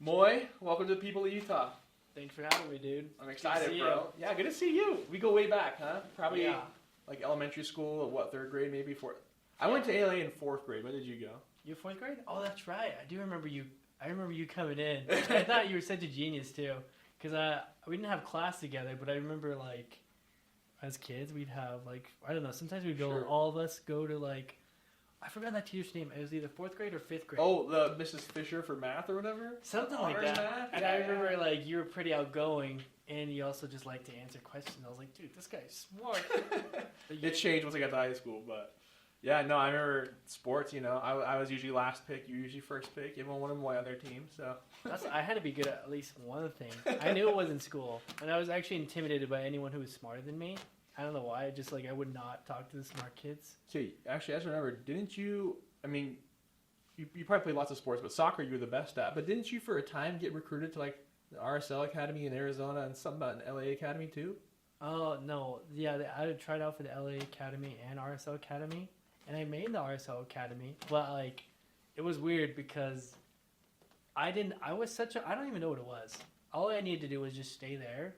Moy, welcome to the people of Utah. Thanks for having me, dude. I'm excited, you. bro. Yeah, good to see you. We go way back, huh? Probably Yeah. like elementary school, what, third grade, maybe fourth. I went to ALA in fourth grade. When did you go? You fourth grade? Oh, that's right. I do remember you. I remember you coming in. I thought you were such a genius too, because we didn't have class together, but I remember like as kids we'd have like I don't know. Sometimes we'd go. Sure. All of us go to like I forgot that teacher's name. It was either fourth grade or fifth grade. Oh, the Mrs. Fisher for math or whatever? Something like Honors that. math? And I remember like you were pretty outgoing, and you also just liked to answer questions. I was like, dude, this guy's smart. It changed once I got to high school, but yeah, no, I remember sports. You know, I was usually last pick, you were usually first pick. Even one of my other teams, so I had to be good at least one thing. I knew it was in school, and I was actually intimidated by anyone who was smarter than me. I don't know why. I would not talk to the smart kids. Okay, actually, I just remember, didn't you? I mean, you probably played lots of sports, but soccer you were the best at. But didn't you, for a time, get recruited to like the RSL Academy in Arizona and something about an LA Academy too? Oh no, yeah, I tried out for the LA Academy and RSL Academy, and I made the RSL Academy, but like, it was weird because I don't even know what it was. All I needed to do was just stay there,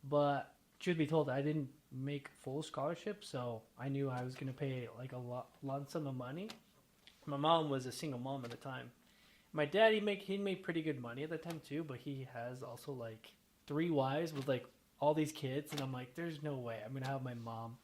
but truth be told, I didn't make full scholarship, so I knew I was gonna pay like a lump sum of money. My mom was a single mom at the time. My dad, he made pretty good money at the time too, but he has also like 3 wives with like all these kids, and I'm like, there's no way I'm gonna have my mom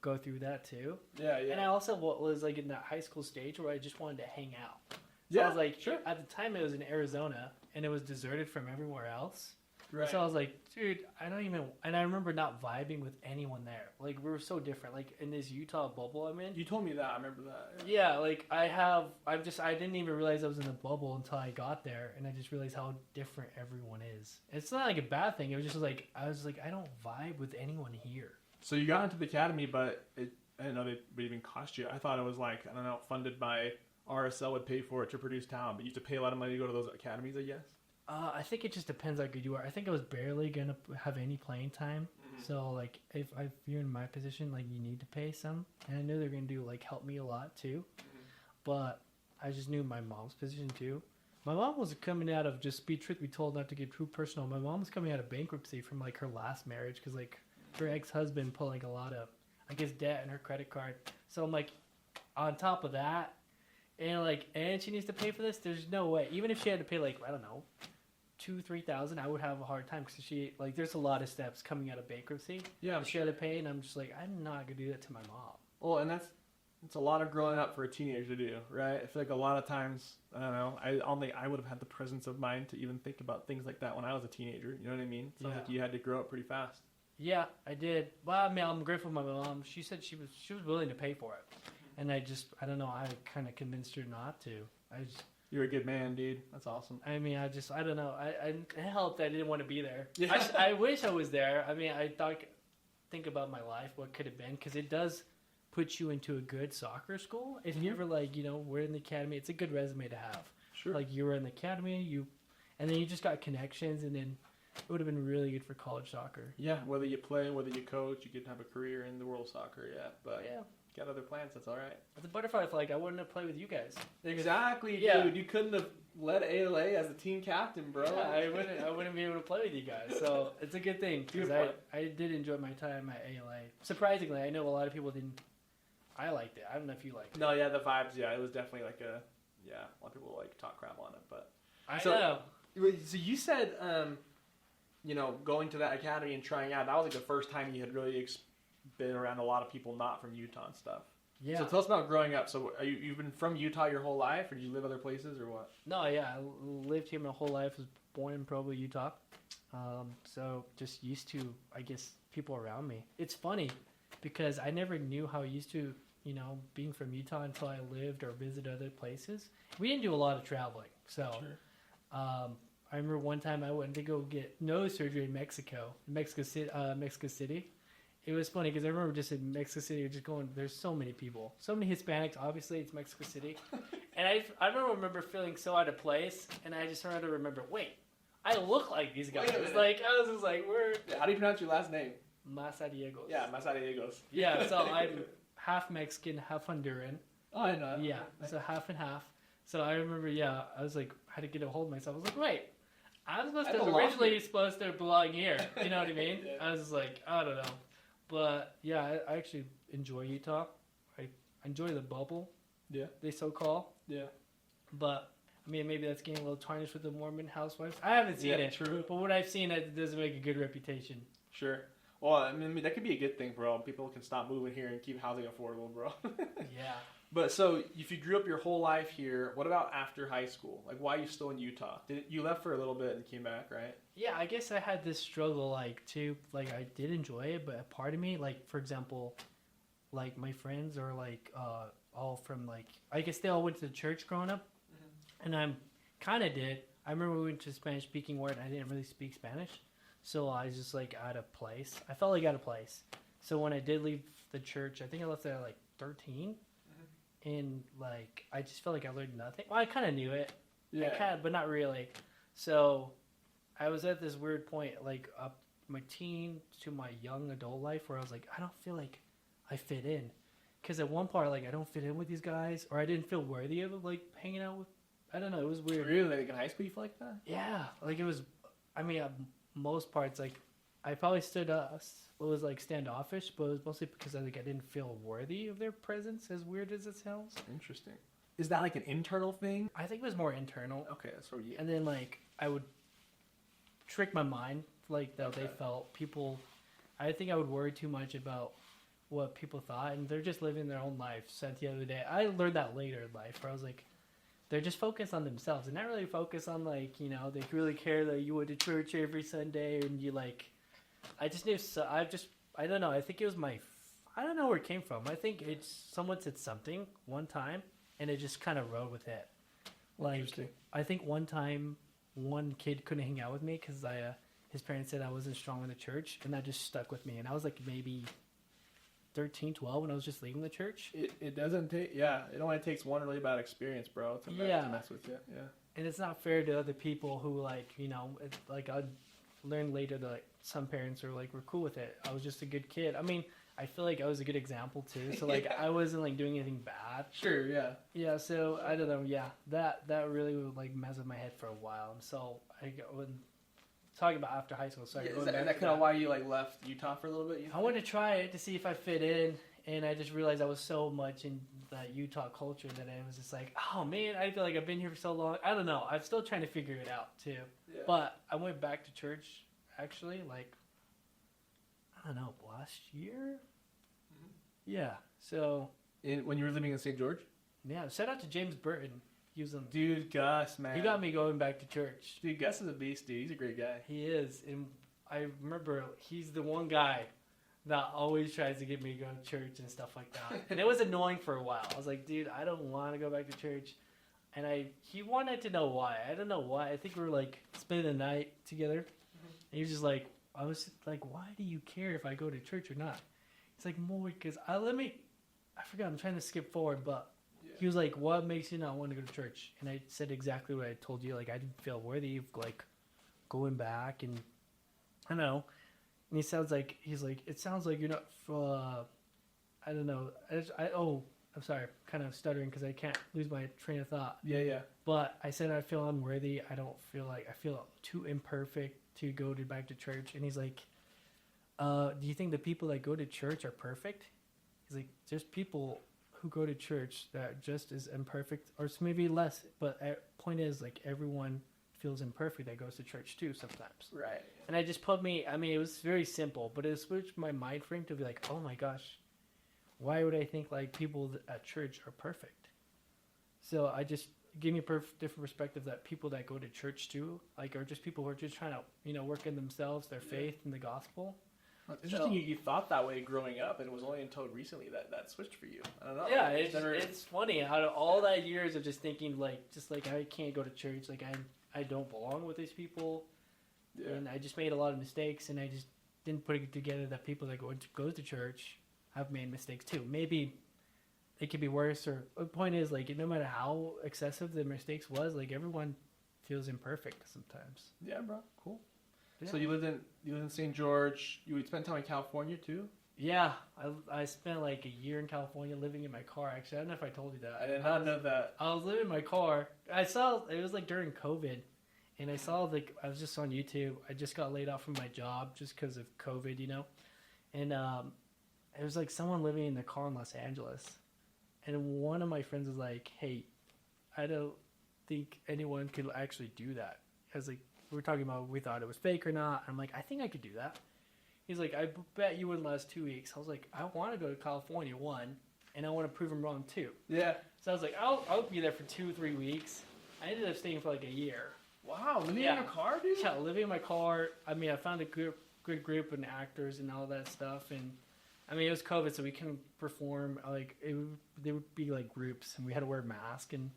go through that too. Yeah, yeah. And I also was like in that high school stage where I just wanted to hang out. So Yeah, I was like, sure. at the time it was in Arizona, and it was deserted from everywhere else. Right. So I was like, dude, and I remember not vibing with anyone there. Like, we were so different. Like, in this Utah bubble I'm in. You told me that. I remember that. Yeah, like, I didn't even realize I was in the bubble until I got there, and I just realized how different everyone is. It's not like a bad thing. It was just like, I don't vibe with anyone here. So you got into the academy, but I didn't know they would even cost you. I thought it was like, I don't know, funded by RSL would pay for it to produce talent, but you have to pay a lot of money to go to those academies, I guess. I think it just depends how good you are. I think I was barely going to have any playing time. Mm-hmm. So, like, if you're in my position, like, you need to pay some. And I knew they were going to like, help me a lot, too. Mm-hmm. But I just knew my mom's position, too. My mom was coming out of, truth be told, not to get too personal, my mom was coming out of bankruptcy from, like, her last marriage. Because, like, her ex-husband put, like, a lot of, I guess, debt in her credit card. So I'm like, on top of that, and she needs to pay for this? There's no way. Even if she had to pay, like, I don't know, $2,000-$3,000, I would have a hard time because there's a lot of steps coming out of bankruptcy. Yeah, she had to pay, and I'm just like, I'm not gonna do that to my mom. Well, and it's a lot of growing up for a teenager to do, right? I feel like a lot of times, I don't know, I don't think I would have had the presence of mind to even think about things like that when I was a teenager. You know what I mean? Sounds like you had to grow up pretty fast. Yeah, I did. Well, I mean, I'm grateful for my mom. She said she was willing to pay for it, and I don't know. I kind of convinced her not to. You're a good man, dude. That's awesome. I mean, I don't know. It helped. I didn't want to be there. Yeah. I wish I was there. I mean, think about my life, what could have been, because it does put you into a good soccer school. If you ever we're in the academy, it's a good resume to have. Sure. Like, you were in the academy, and then you just got connections, and then it would have been really good for college soccer. Yeah, whether you play, whether you coach, you could have a career in the world of soccer. Yeah, but yeah. Got other plans, that's all right. It's a butterfly flag. I wouldn't have played with you guys. Exactly, yeah. Dude. You couldn't have led ALA as a team captain, bro. Yeah, I wouldn't be able to play with you guys. So it's a good thing, because I did enjoy my time at ALA. Surprisingly, I know a lot of people didn't. I liked it. I don't know if you liked it. No, yeah, the vibes, yeah. It was definitely like a lot of people talk crap on it. But I know. So you said, going to that academy and trying out, that was like the first time you had really been around a lot of people not from Utah and stuff. Yeah. So tell us about growing up. So you've been from Utah your whole life, or did you live other places, or what? No, yeah, I lived here my whole life. Was born in Provo, Utah. So just used to, I guess, people around me. It's funny because I never knew how used to, being from Utah until I lived or visited other places. We didn't do a lot of traveling, so. Sure. I remember one time I went to go get nose surgery in Mexico City. It was funny because I remember just in Mexico City, just going, there's so many people. So many Hispanics. Obviously, it's Mexico City. And I remember feeling so out of place. And I just started to remember, wait, I look like these guys. I was just like, we're... Yeah, how do you pronounce your last name? Mazariegos. Yeah, Mazariegos. Yeah, so I'm half Mexican, half Honduran. Oh, I know. Yeah, so half and half. So I remember, I was like, I had to get a hold of myself. I was like, wait, I was originally supposed to belong here. You know what I mean? Yeah. I was just like, I don't know. But yeah, I actually enjoy Utah. I enjoy the bubble. Yeah. They so call. Yeah. But I mean, maybe that's getting a little tarnished with the Mormon housewives. I haven't seen it. True. But what I've seen, it doesn't make a good reputation. Sure. Well, I mean, that could be a good thing, bro. People can stop moving here and keep housing affordable, bro. Yeah. But so, if you grew up your whole life here, what about after high school? Like, why are you still in Utah? You left for a little bit and came back, right? Yeah, I guess I had this struggle, like, too. Like, I did enjoy it, but a part of me, like, for example, like, my friends are, like, all from, like, I guess they all went to the church growing up. Mm-hmm. And I kind of did. I remember we went to a Spanish-speaking ward, and I didn't really speak Spanish. So I was just, like, out of place. I felt like out of place. So when I did leave the church, I think I left there at, like, 13. And, like, I just felt like I learned nothing. Well, I kind of knew it. Yeah. But not really. So I was at this weird point, like, up my teen to my young adult life where I was like, I don't feel like I fit in. Because at one part, like, I don't fit in with these guys. Or I didn't feel worthy of, like, hanging out with. I don't know. It was weird. Really? Like, in high school you feel like that? Yeah. Like, it was. I mean, most parts, like, I probably was like standoffish, but it was mostly because I didn't feel worthy of their presence, as weird as it sounds. Interesting. Is that like an internal thing? I think it was more internal. Okay, that's what you. And then, like, I would trick my mind, like, that they felt. People, I think I would worry too much about what people thought, and they're just living their own life. Said the other day, I learned that later in life, where I was like, they're just focused on themselves, and not really focused on, like, you know, they really care that you went to church every Sunday, and you, like, I just knew, I don't know, I think it was I don't know where it came from. I think someone said something one time, and it just kind of rode with it. Like, I think one time, one kid couldn't hang out with me because his parents said I wasn't strong in the church, and that just stuck with me. And I was like maybe 13, 12 when I was just leaving the church. It doesn't take, it only takes one really bad experience, bro, to mess with you. Yeah. And it's not fair to other people who, like, you know, like, I learned later that, like, some parents were cool with it. I was just a good kid. I mean, I feel like I was a good example too. So, like, I wasn't, like, doing anything bad. Sure, yeah. Yeah, so I don't know. Yeah, that really would, like, mess with my head for a while. And so when talking about after high school, sorry. Is that kind of why you, like, left Utah for a little bit? I wanted to try it to see if I fit in, and I just realized I was so much in that Utah culture that I was just like, oh man, I feel like I've been here for so long. I don't know. I'm still trying to figure it out too. Yeah. But I went back to church. Actually, like, I don't know, last year? Mm-hmm. Yeah, so... When you were living in St. George? Yeah, shout out to James Burton. Dude, Gus, man. He got me going back to church. Dude, Gus is a beast, dude. He's a great guy. He is, and I remember he's the one guy that always tries to get me to go to church and stuff like that. And it was annoying for a while. I was like, dude, I don't want to go back to church. And he wanted to know why. I don't know why. I think we were, like, spending the night together. And he was just like, I was like, why do you care if I go to church or not? He's like, more because I forgot, I'm trying to skip forward, but he was like, what makes you not want to go to church? And I said exactly what I told you. Like, I didn't feel worthy of, like, going back, and I don't know. And he's like, it sounds like you're not, I don't know. I'm sorry, kind of stuttering because I can't lose my train of thought. Yeah. But I said I feel unworthy. I feel too imperfect to go back to church. And he's like, do you think the people that go to church are perfect? He's like, there's people who go to church that are just as imperfect, or maybe less. But point is, like, everyone feels imperfect that goes to church too sometimes. Right. And it was very simple, but it switched my mind frame to be like, oh my gosh, why would I think, like, people at church are perfect? So I just gave me a different perspective that people that go to church too, like, are just people who are just trying to, you know, work in themselves, their faith in the gospel. It's interesting you thought that way growing up, and it was only until recently that switched for you. I don't know. Yeah, it's funny how all that years of just thinking, like, I can't go to church, like, I don't belong with these people, and I just made a lot of mistakes, and I just didn't put it together that people that go to church have made mistakes too. Maybe it could be worse, or the point is, like, no matter how excessive the mistakes was, like, everyone feels imperfect sometimes. Yeah, bro. Cool. Yeah. So you lived in St. George. You would spend time in California too? Yeah, I spent like a year in California living in my car. Actually, I don't know if I told you that. I did not know that. I was living in my car. I saw it was like during COVID, And I saw I was just on YouTube. I just got laid off from my job just because of COVID, and it was like someone living in their car in Los Angeles, and one of my friends was like, "Hey, I don't think anyone could actually do that." I was like, we were talking about we thought it was fake or not. I'm like, I think I could do that. He's like, I bet you wouldn't last 2 weeks. I was like, I want to go to California, one, and I want to prove him wrong, two. Yeah. So I was like, I'll be there for 2-3 weeks. I ended up staying for like a year. Wow, living in your car, dude? Yeah, living in my car. I mean, I found a good group of actors and all that stuff. And, I mean, it was COVID, so we couldn't perform. Like, there would be, like, groups, and we had to wear a mask. And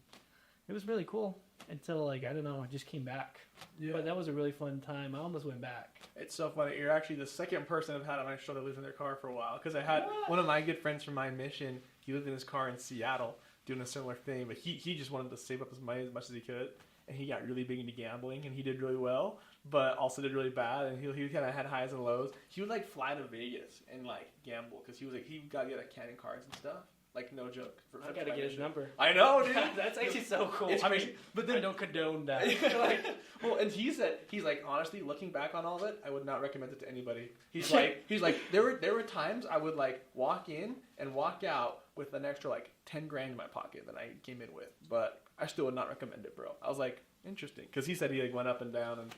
it was really cool until, like, I don't know, I just came back. Yeah. But that was a really fun time. I almost went back. It's so funny. You're actually the second person I've had on my show that lives in their car for a while. Because I had one of my good friends from my mission. He lived in his car in Seattle doing a similar thing. But he just wanted to save up his money as much as he could. And he got really big into gambling, and he did really well, but also did really bad, and he kind of had highs and lows. He would, like, fly to Vegas and, like, gamble, because he was, like, he got to get, like, cannon cards and stuff. Like, no joke. I got to get his number. I know, dude. That's actually so cool. It's crazy. But then, I don't condone that. Like, well, and he's like, honestly, looking back on all of it, I would not recommend it to anybody. He's like, there were times I would, like, walk in and walk out with an extra, like, 10 grand in my pocket that I came in with, but I still would not recommend it, bro. I was like, interesting, because he said he, like, went up and down, and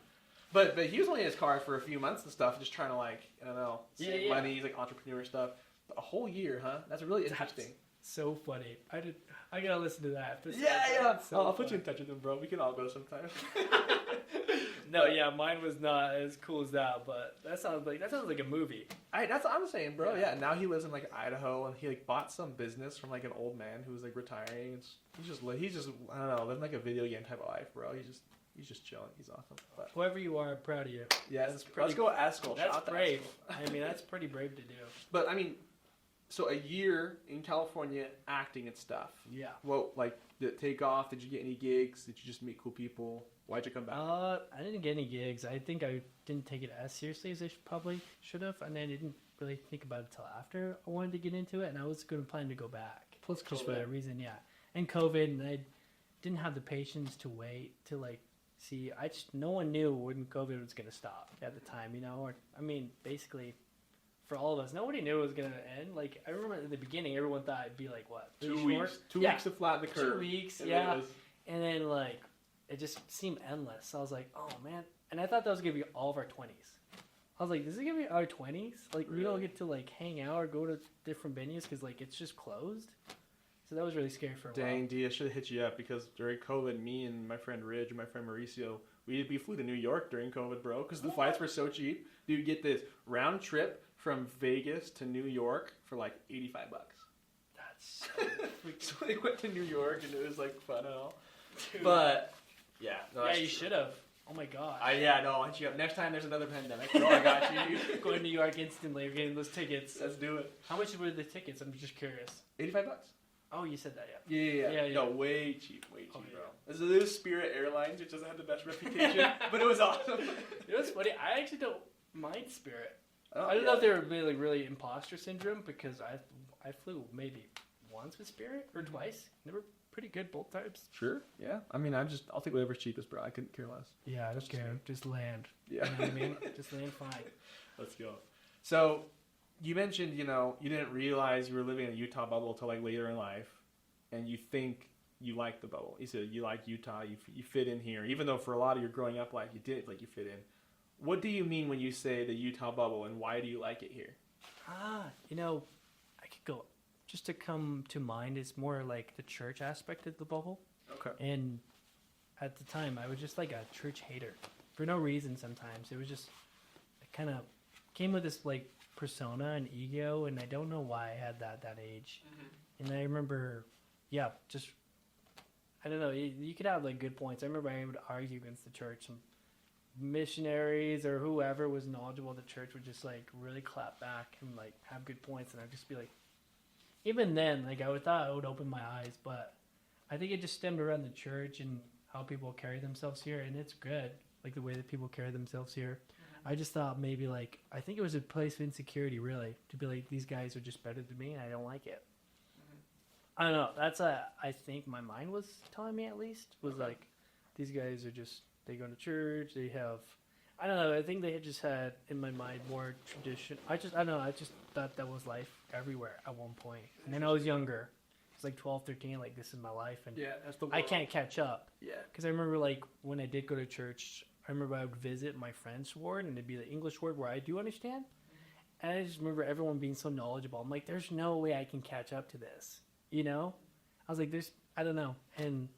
but he was only in his car for a few months and stuff, just trying to, like, I don't know, save money. He's like entrepreneur stuff. But a whole year, huh? That's really interesting. That's so funny. I gotta listen to that. Yeah. So I'll put you in touch with him, bro. We can all go sometime. No, yeah, mine was not as cool as that, but that sounds like a movie. That's what I'm saying, bro. Yeah. Now he lives in, like, Idaho, and he, like, bought some business from, like, an old man who was, like, retiring. He's just I don't know, living like a video game type of life, bro. He's just chilling. He's awesome. But whoever you are, I'm proud of you. Yeah, let's go Askel. That's brave. I mean, that's pretty brave to do. But I mean, so a year in California acting and stuff. Yeah. Well, like, did it take off? Did you get any gigs? Did you just meet cool people? Why'd you come back? I didn't get any gigs. I think I didn't take it as seriously as I probably should have, and I didn't really think about it until after I wanted to get into it, and I was going to plan to go back. Plus COVID. Just for that reason, yeah. And COVID, and I didn't have the patience to wait to, like, see. No one knew when COVID was going to stop at the time, Or, I mean, basically, for all of us, nobody knew it was going to end. Like, I remember at the beginning, everyone thought it'd be like, what? 2 weeks. 2 weeks to flatten the curve. 2 weeks, yeah. And then, like, it just seemed endless. So I was like, oh, man. And I thought that was going to be all of our 20s. I was like, this is going to be our 20s? Like, really? We don't get to, like, hang out or go to different venues because, like, it's just closed? So that was really scary for a while. Dang, D, I should have hit you up because during COVID, me and my friend Ridge and my friend Mauricio, we flew to New York during COVID, bro, because the flights were so cheap. Dude, get this, round trip from Vegas to New York for like $85. That's so we went to New York and it was like fun and all. Dude. But yeah, no, yeah, you should have. Oh my god. No, I'll hit you up. Next time there's another pandemic, bro, I got you. Going to New York instantly. We're getting those tickets. Let's do it. How much were the tickets? I'm just curious. $85. Oh, you said that, yeah. Yeah. No, way cheap, bro. Yeah. This is Spirit Airlines, which doesn't have the best reputation, but it was awesome. You know what's funny? I actually don't mind Spirit. I don't know if they were really imposter syndrome because I flew maybe once with Spirit or twice. They were pretty good both times. Sure. Yeah. I mean, I'll take whatever's cheapest, bro. I couldn't care less. Yeah, I don't care. Just land. Yeah. You know what I mean? Just land fine. Let's go. So, you mentioned, you didn't realize you were living in a Utah bubble until, like, later in life, and you think you like the bubble. You said you like Utah, you fit in here, even though for a lot of your growing up life you did, like, you fit in. What do you mean when you say the Utah bubble, and why do you like it here? I could go, just to come to mind, it's more like the church aspect of the bubble. Okay. And at the time, I was just like a church hater for no reason sometimes. It was just, it kind of came with this, like, persona and ego, and I don't know why I had that at that age. Mm-hmm. And I remember, I don't know, you could have, like, good points. I remember I would argue against the church. Some missionaries or whoever was knowledgeable of the church would just, like, really clap back and, like, have good points, and I'd just be like, even then, like, I thought I would open my eyes, but I think it just stemmed around the church and how people carry themselves here, and it's good, like, the way that people carry themselves here. I just thought maybe, like, I think it was a place of insecurity, really, to be like, these guys are just better than me, and I don't like it. Mm-hmm. I don't know. I think my mind was telling me, at least, was like, these guys are just, They go to church. They have, I don't know. I think they had just had in my mind more tradition. I don't know. I just thought that was life everywhere at one point. And then I was younger. I was like 12, 13. Like, this is my life, and that's the world. I can't catch up. Yeah. Because I remember, like, when I did go to church, I remember I would visit my friend's ward, and it'd be the English ward where I do understand. And I just remember everyone being so knowledgeable. I'm like, there's no way I can catch up to this. You know? I was like, I don't know. And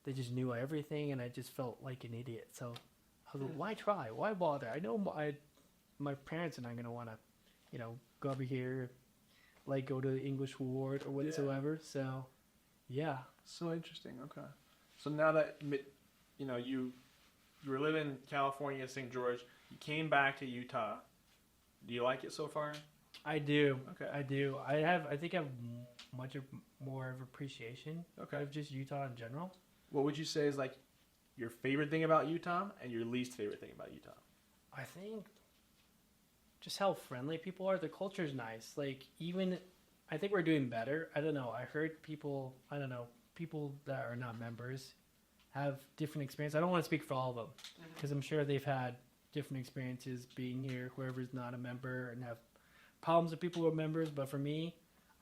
they just knew everything, and I just felt like an idiot. So I was like, why try? Why bother? I know my parents are not going to want to, you know, go over here, like, go to the English ward or whatsoever. Yeah. So, yeah. So interesting. Okay. So now that, you know, you were living in California, St. George, you came back to Utah. Do you like it so far? I do. Okay. I do. I think I have more of appreciation of just Utah in general. What would you say is like your favorite thing about Utah and your least favorite thing about Utah? I think just how friendly people are. The culture is nice. Like, even, I think we're doing better. I don't know. I heard people that are not members have different experiences. I don't want to speak for all of them because I'm sure they've had different experiences being here, whoever's not a member, and have problems with people who are members. But for me,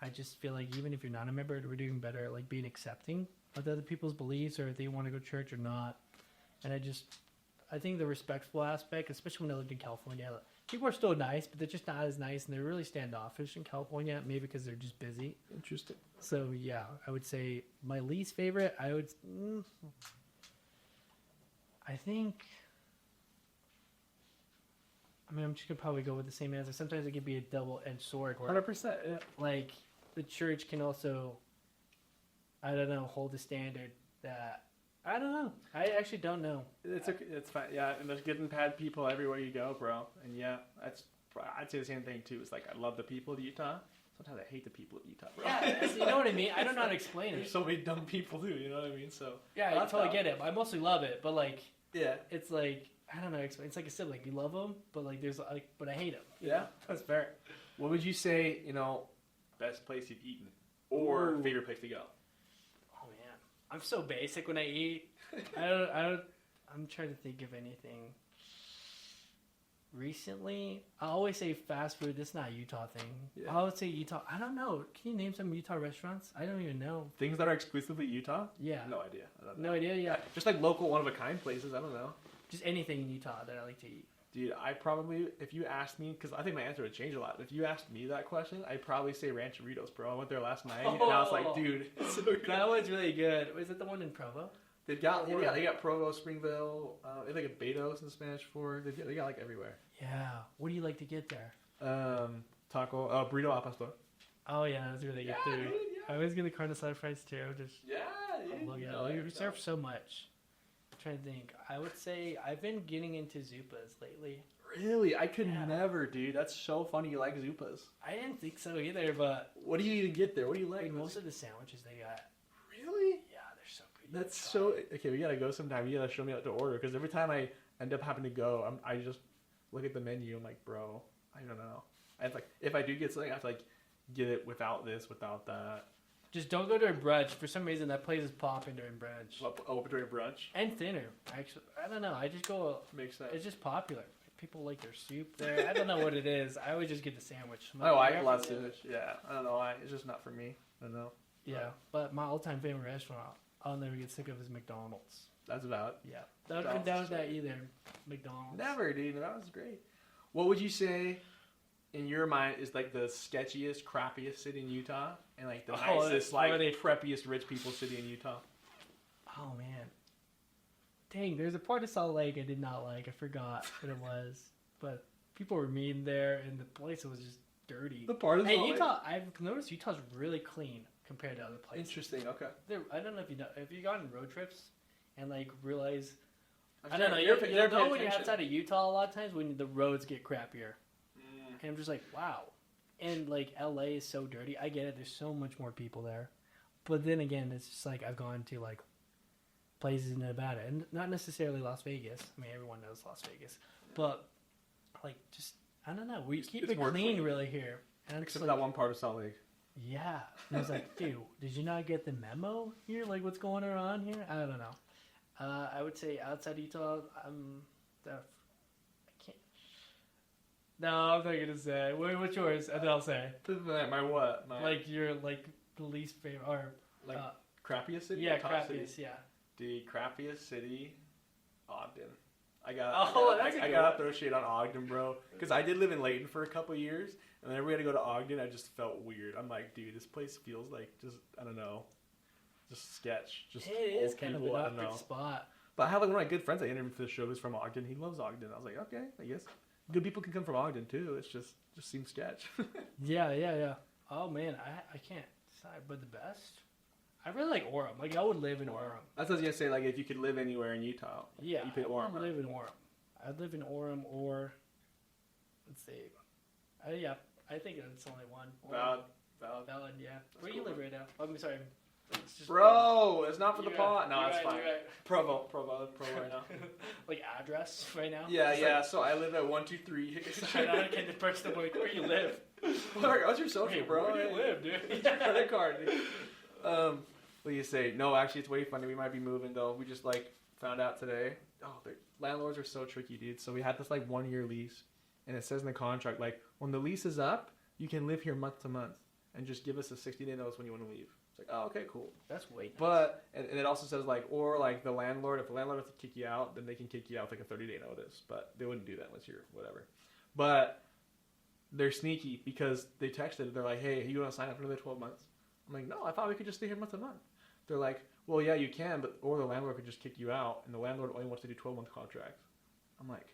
I just feel like even if you're not a member, we're doing better at, like, being accepting of other people's beliefs, or if they want to go to church or not. And I think the respectful aspect, especially when I lived in California, people are still nice, but they're just not as nice, and they're really standoffish in California, maybe because they're just busy. Interesting. So, yeah, I would say my least favorite, I think, I mean, I'm just going to probably go with the same answer. Sometimes it can be a double-edged sword. 100%. Yeah. Like, the church can also, I don't know, hold a standard that, I don't know. I actually don't know. It's okay. It's fine. Yeah, and there's good and bad people everywhere you go, bro. And yeah, I'd say the same thing too. It's like I love the people of Utah. Sometimes I hate the people of Utah, bro. Yeah, you know what I mean? I don't know how to explain it. There's so many dumb people too, you know what I mean? So yeah, I totally get it. I mostly love it, but like, yeah, it's like, I don't know. It's like a sibling. You love them, but like, there's like, but I hate them. Yeah, that's fair. What would you say? You know, best place you've eaten or favorite place to go? Oh man, I'm so basic when I eat. I'm trying to think of anything. Recently, I always say fast food. That's not a Utah thing. Yeah. I would say Utah. I don't know. Can you name some Utah restaurants? I don't even know. Things that are exclusively Utah? Yeah. No idea. No idea, yeah. Just like local one-of-a-kind places. I don't know. Just anything in Utah that I like to eat. Dude, I probably, if you asked me, because I think my answer would change a lot. If you asked me that question, I'd probably say Rancheritos, bro. I went there last night, and I was like, dude, it's so good. That one's really good. Was it the one in Provo? They got Provo, Springville, they got like Betos in Spanish for. They got like everywhere. Yeah. What do you like to get there? Burrito al pastor. Oh yeah, that's really good too. Dude, yeah. I always get the carne asada fries too. We serve so much. I'm trying to think. I would say I've been getting into Zupas lately. Really? I could never, dude. That's so funny. You like Zupas? I didn't think so either, but what do you even get there? What do you like? Most of the sandwiches they got. Really? Yeah, they're so good. That's so okay. We gotta go sometime. You gotta show me what to order because every time I end up having to go, I just look at the menu. I'm like, bro, I don't know. And like, if I do get something, I have to like get it without this, without that. Just don't go to a brunch. For some reason, that place is popping during brunch. Open during brunch? And dinner. Actually, I don't know. I just go. Makes sense. It's just popular. People like their soup there. I don't know what it is. I always just get the sandwich. I love sandwich. Yeah, I don't know why. It's just not for me. I don't know. Yeah, but my all-time favorite restaurant, I'll never get sick of, is McDonald's. That's about. Yeah, I've been down with that either. McDonald's. Never, dude. That was great. What would you say, in your mind, is like the sketchiest, crappiest city in Utah, and like the nicest, like preppiest rich people city in Utah? Oh man. Dang, there's a part of Salt Lake I did not like. I forgot what it was. But people were mean there, and the place was just dirty. The part of Salt Lake? Utah, I've noticed Utah's really clean compared to other places. Interesting, okay. I don't know if you know, if you go on road trips and like realize, I don't know, you'll know when you're outside of Utah a lot of times when the roads get crappier. And I'm just like, wow. And like LA is so dirty. I get it, there's so much more people there. But then again, it's just like I've gone to like places in Nevada, and not necessarily Las Vegas. I mean, everyone knows Las Vegas, but like, just I don't know. We keep it clean really here, and except for that one part of Salt Lake. Yeah, and I was like, dude, did you not get the memo here? Like, what's going on here? I don't know. I would say outside Utah, I can't. No, I'm not gonna say. What's yours? And then I'll say. My what? Like your like the least favorite or like crappiest city? Yeah, Top crappiest. city? Yeah. The crappiest city, Ogden. I gotta throw shade on Ogden, bro. Because I did live in Layton for a couple years, and whenever we had to go to Ogden, I just felt weird. I'm like, dude, this place feels like just, I don't know, just sketch. Just it is kind people, of an awkward spot. But I have like one of my good friends I interviewed for the show who's from Ogden. He loves Ogden. I was like, okay, I guess good people can come from Ogden too. It's just seems sketch. Yeah. Oh man, I can't decide, but the best. I really like Orem. Like I would live in Orem. That's what I was gonna say. Like if you could live anywhere in Utah, yeah, you pick Orem. I would live in Orem. I'd live in Orem or let's see. Yeah, I think it's only one. Valid. Yeah. Where do you live right now? Oh, I'm sorry. Bro, it's not for the pot. No, it's right, fine. Right. Provo right now. Like address right now? Yeah. So I live at 123. I can the person like where you live. What's your social, bro? Where do you live, dude? Your credit card, dude. What do you say? No, actually, it's way funny. We might be moving though. We just like found out today. Oh, the landlords are so tricky, dude. So we had this like 1 year lease, and it says in the contract like when the lease is up, you can live here month to month, and just give us a 60-day notice when you want to leave. It's like, oh, okay, cool. That's way nice. But and it also says like, or like the landlord, if the landlord has to kick you out, then they can kick you out with like a 30-day notice. But they wouldn't do that unless you're whatever. But they're sneaky because they texted. They're like, hey, you want to sign up for another 12 months? I'm like, no, I thought we could just stay here month to month. They're like, well, yeah, you can, but or the landlord could just kick you out, and the landlord only wants to do 12-month contracts. I'm like,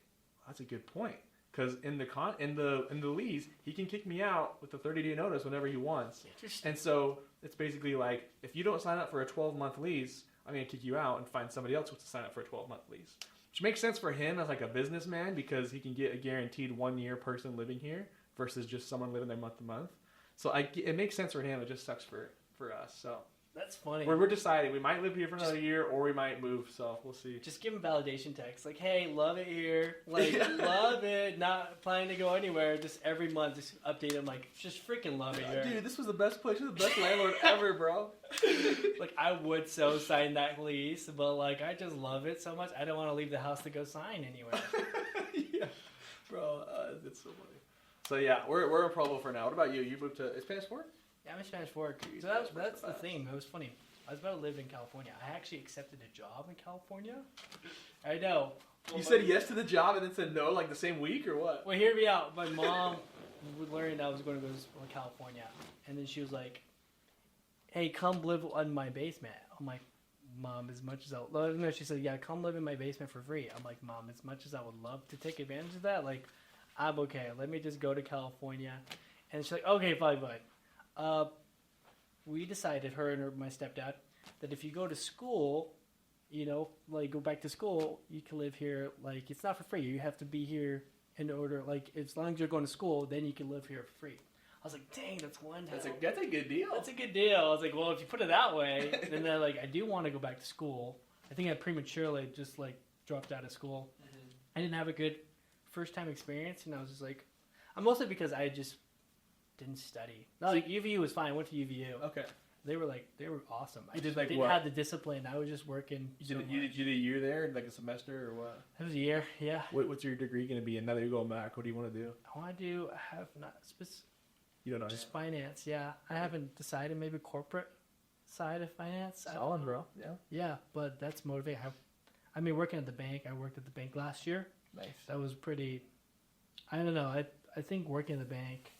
that's a good point, because in the lease, he can kick me out with a 30-day notice whenever he wants. And so it's basically like, if you don't sign up for a 12-month lease, I'm gonna kick you out and find somebody else who wants to sign up for a 12-month lease. Which makes sense for him as like a businessman because he can get a guaranteed 1 year person living here versus just someone living there month to month. So it makes sense for him. It just sucks for us. So that's funny. We're deciding. We might live here for another year, or we might move. So we'll see. Just give him validation text, like, "Hey, love it here. Like, love it. Not planning to go anywhere. Just every month, just update him. Like, just freaking love it here, dude. This was the best place. You're the best landlord ever, bro. Like, I would so sign that lease, but like, I just love it so much. I don't want to leave the house to go sign anywhere. Yeah, bro. It's so funny. So yeah, we're in Provo for now. What about you? You moved to Spanish Fork? Yeah, I'm in Spanish Fork. So that's the thing. It was funny. I was about to live in California. I actually accepted a job in California. I know. Well, you said yes to the job and then said no like the same week or what? Well, hear me out. My mom learned I was going to go to California, and then she was like, "Hey, come live in my basement." I'm like, "Mom, as much as no," she said, "Yeah, come live in my basement for free." I'm like, "Mom, as much as I would love to take advantage of that, like, I'm okay. Let me just go to California." And she's like, "Okay, fine." We decided, her and my stepdad, that if you go to school, you know, like go back to school, you can live here. Like, it's not for free. You have to be here in order, like, as long as you're going to school, then you can live here for free. I was like, dang, that's one time. That's a good deal. That's a good deal. I was like, well, if you put it that way, then like, I do want to go back to school. I think I prematurely just like dropped out of school. Mm-hmm. I didn't have a good first time experience, and I was just like, mostly because I just didn't study. No, like UVU was fine. I went to UVU. Okay. They were awesome. I didn't have the discipline. I was just working. You did a year there, like a semester or what? It was a year, yeah. What's your degree going to be? And now that you're going back, what do you want to do? I have not you don't know just yet. Finance, yeah. I haven't decided. Maybe corporate side of finance. Solid, bro. Yeah. Yeah, but that's motivating. I mean, working at the bank. I worked at the bank last year. Nice. That was pretty. I don't know. I think working at the bank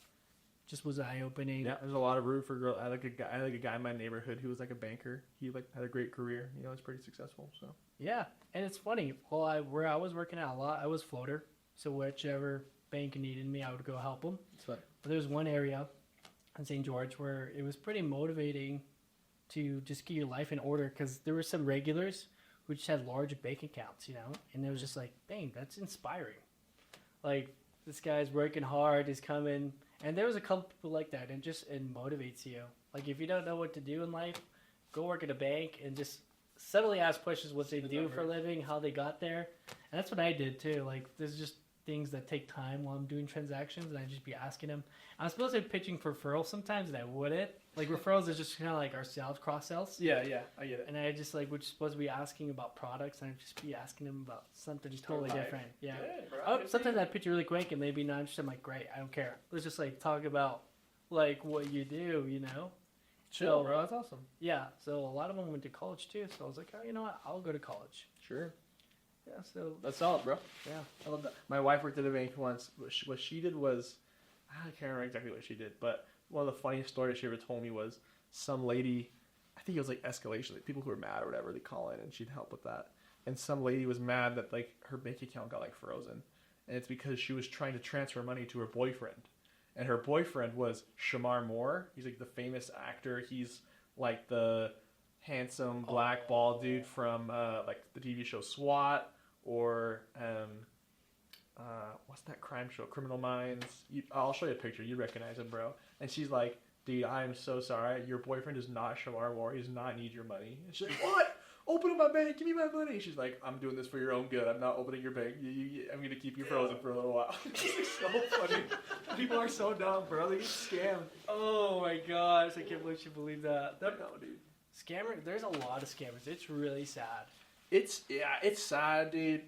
just was eye-opening. Yeah, there's a lot of room for growth. I like a guy in my neighborhood who was like a banker. He like had a great career. You know, he's pretty successful. So yeah, and it's funny. Well, where I was working out a lot, I was floater. So whichever bank needed me, I would go help them. That's fine. But there was one area in St. George where it was pretty motivating to just get your life in order because there were some regulars who just had large bank accounts, you know, and it was just like, dang, that's inspiring. Like, this guy's working hard, he's coming. And there was a couple people like that, and it motivates you. Like, if you don't know what to do in life, go work at a bank and just subtly ask questions what they do for a living, how they got there. And that's what I did, too. Like, there's just things that take time while I'm doing transactions, and I'd just be asking them. I'm supposed to be pitching for referrals sometimes, and I wouldn't. Like referrals is just kind of like our sales, cross sales. Yeah, I get it. And I just like would supposed to be asking about products, and I'd just be asking them about something totally different. Yeah. Good, bro. Oh, sometimes I'd pitch you really quick, and they'd be not interested. I'm like, great, I don't care. Let's just like talk about like what you do, you know. Chill, bro. That's awesome. Yeah. So a lot of them went to college too. So I was like, oh, you know what? I'll go to college. Sure. Yeah. So That's solid, bro. yeah. I love that. My wife worked at a bank once. What she did was, I can't remember exactly what she did, but one of the funniest stories she ever told me was some lady, I think it was like escalation, like people who were mad or whatever, they call in and she'd help with that. And some lady was mad that like her bank account got like frozen, and it's because she was trying to transfer money to her boyfriend, and her boyfriend was Shamar Moore. He's like the famous actor. He's like the handsome black bald dude from like the TV show SWAT, or what's that crime show, Criminal Minds. I'll show you a picture, you recognize him, bro. And she's like, dude, I'm so sorry, your boyfriend is not Shamar Moore, he does not need your money. And she's like, what? Open up my bank, give me my money. She's like, I'm doing this for your own good, I'm not opening your bank, I'm going to keep you frozen for a little while. It's so funny. People are so dumb, bro, they get scammed. Oh my gosh, I can't believe she believed that. No, dude. Scammer, there's a lot of scammers. It's really sad. It's sad, dude.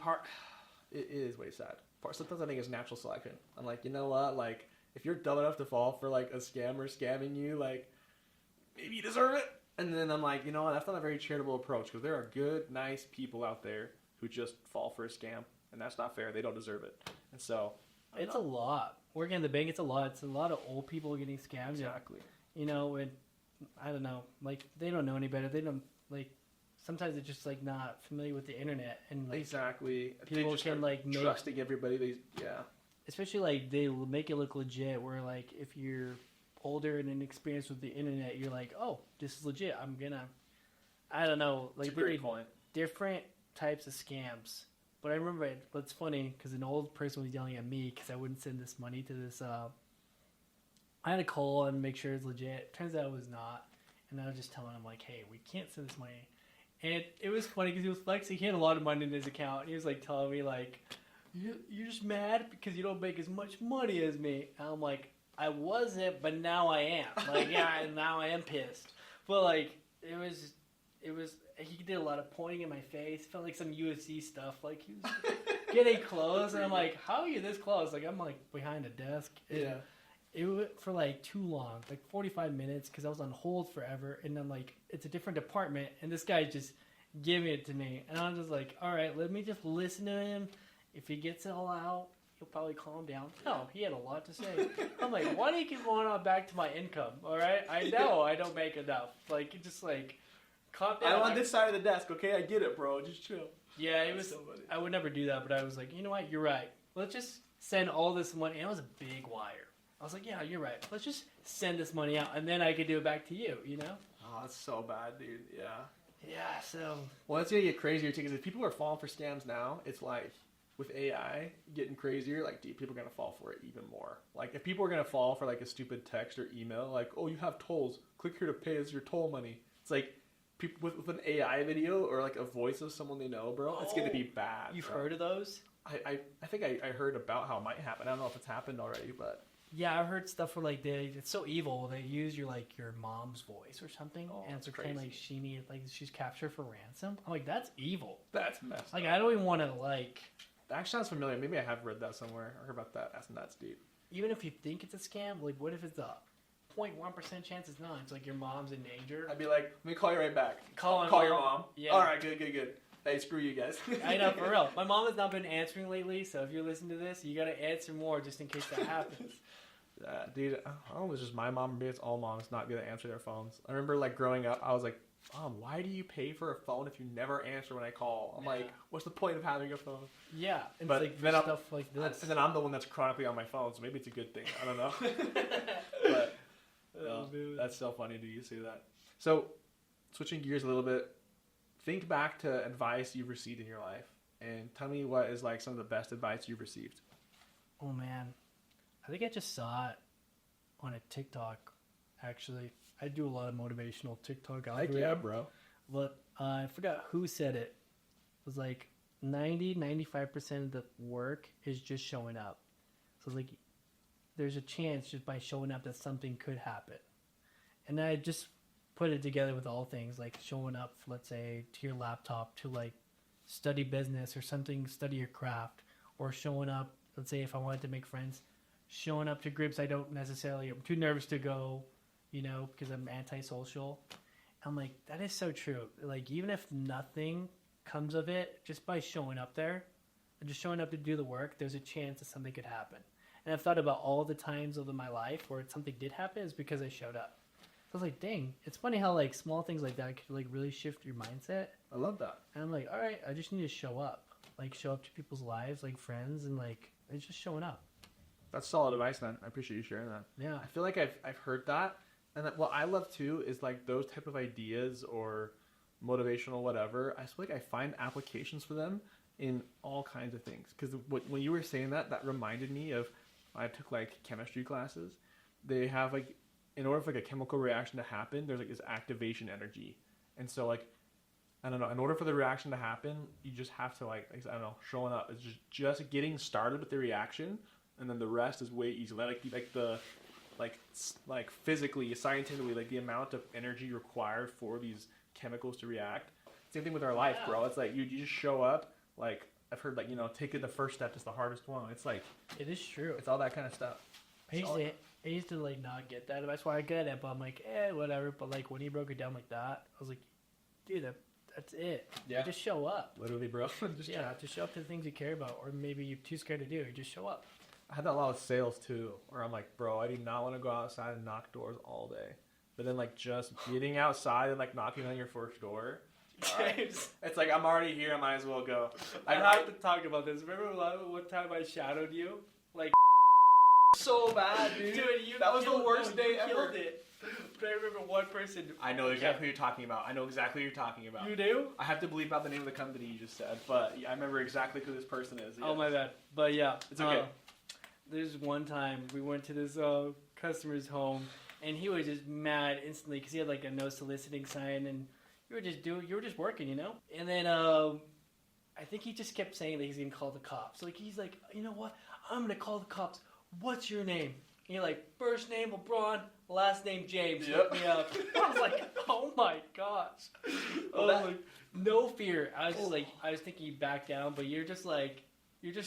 It is way sad. Sometimes I think it's natural selection. I'm like, you know what, like, if you're dumb enough to fall for like a scammer scamming you, like, maybe you deserve it. And then I'm like, you know what, that's not a very charitable approach, because there are good, nice people out there who just fall for a scam, and that's not fair. They don't deserve it. And so it's a lot. Working in the bank, it's a lot. It's a lot of old people getting scammed. Exactly. You know, and I don't know, like, they don't know any better. They don't, like, sometimes they're just like not familiar with the internet, and like, exactly, people just can like make, trusting everybody. especially like they make it look legit. Where like if you're older and inexperienced with the internet, you're like, oh, this is legit. I don't know, like different types of scams. But I remember it's funny because an old person was yelling at me because I wouldn't send this money to this. I had to call and make sure it's legit. Turns out it was not, and I was just telling him like, hey, we can't send this money. And it was funny because he was flexing. He had a lot of money in his account. He was like telling me like, you're just mad because you don't make as much money as me. And I'm like, I wasn't, but now I am. Like, yeah, now I am pissed. But like, it was. He did a lot of pointing in my face. It felt like some UFC stuff. Like he was getting close, and I'm like, how are you this close? Like I'm like behind a desk. Yeah. It went for like too long, like 45 minutes, because I was on hold forever, and I'm like, it's a different department, and this guy just giving it to me, and I'm just like, all right, let me just listen to him. If he gets it all out, he'll probably calm down. No, he had a lot to say. I'm like, why do you keep going on back to my income? All right, I know I don't make enough. Like, just like, calm down. I'm on this side of the desk, okay? I get it, bro. Just chill. Yeah, it was. So I would never do that, but I was like, you know what? You're right. Let's just send all this money. And it was a big wire. I was like, yeah, you're right. Let's just send this money out, and then I could do it back to you, you know? Oh, that's so bad, dude. Yeah. Yeah, so... Well, it's going to get crazier, too, because if people are falling for scams now, it's like, with AI getting crazier, like, dude, people are going to fall for it even more. Like, if people are going to fall for, like, a stupid text or email, like, oh, you have tolls. Click here to pay us your toll money. It's like, people with an AI video or, like, a voice of someone they know, bro, it's going to be bad. You've heard of those? I think I heard about how it might happen. I don't know if it's happened already, but... Yeah, I've heard stuff where like it's so evil. They use your mom's voice or something, and it's kind of like she's captured for ransom. I'm like, that's evil. That's messed up. Like I don't even want to like. That sounds familiar. Maybe I have read that somewhere. I heard about that. That's nuts, dude. Even if you think it's a scam, like what if it's a 0.1% chance it's not? It's like your mom's in danger. I'd be like, let me call you right back. Call your mom. Yeah. All right, good. Hey, screw you guys. I know, for real. My mom has not been answering lately, so if you're listening to this, you got to answer more just in case that happens. Dude, I don't know if it's just my mom, maybe it's all moms not going to answer their phones. I remember, like, growing up, I was like, Mom, why do you pay for a phone if you never answer when I call? I'm like, what's the point of having a phone? Yeah, and but it's like then stuff like this. And then I'm the one that's chronically on my phone, so maybe it's a good thing. I don't know. But that's so funny to you say that. So, switching gears a little bit, think back to advice you've received in your life, and tell me what is, like, some of the best advice you've received. Oh, man. I think I just saw it on a TikTok, actually. I do a lot of motivational TikTok algorithm. Yeah, bro. But I forgot who said it. It was like 95% of the work is just showing up. So like there's a chance just by showing up that something could happen. And I just put it together with all things, like showing up, let's say, to your laptop to like study business or something, study your craft, or showing up, let's say if I wanted to make friends, showing up to groups I'm too nervous to go, because I'm antisocial. I'm like, that is so true. Like, even if nothing comes of it, just by showing up there, and just showing up to do the work, there's a chance that something could happen. And I've thought about all the times of my life where something did happen is because I showed up. So I was like, dang, it's funny how like small things like that could like really shift your mindset. I love that. And I'm like, all right, I just need to show up. Like, show up to people's lives, like friends, and like, it's just showing up. That's solid advice, man. I appreciate you sharing that. Yeah. I feel like I've heard that. And what I love too is like those type of ideas or motivational whatever. I feel like I find applications for them in all kinds of things. Because when you were saying that reminded me of, I took like chemistry classes. They have like, in order for like a chemical reaction to happen, there's like this activation energy. And so like, I don't know, in order for the reaction to happen, you just have to like I don't know, showing up. It's just getting started with the reaction, and then the rest is way easier. Like physically, scientifically, like the amount of energy required for these chemicals to react. Same thing with our life, bro. It's like you just show up. Like I've heard, like taking the first step is the hardest one. It's like it is true. It's all that kind of stuff. I used to like not get that. That's why I get it. But I'm like, whatever. But like when he broke it down like that, I was like, dude, that's it. Yeah. Just show up. Literally, bro. Just show up to the things you care about, or maybe you're too scared to do. Just show up. I had that a lot with sales too, where I'm like, bro, I do not want to go outside and knock doors all day. But then like just getting outside and like knocking on your first door, James, it's like I'm already here. I might as well go. I have to talk about this. Remember one time I shadowed you? Like so bad, dude. That was the worst day ever. It. But I remember one person. I know exactly what you're talking about. You do? I have to bleep out the name of the company you just said, but I remember exactly who this person is. Yeah. Oh my bad. But yeah, it's okay. There's one time we went to this customer's home, and he was just mad instantly because he had like a no soliciting sign, and you were just working, And then I think he just kept saying that he's gonna call the cops. So like he's like, you know what? I'm gonna call the cops. What's your name? And you're like, first name LeBron, last name James. Yep. Look me up. I was like, oh my gosh. Like, no fear. I was just like, I was thinking you back down, but you're just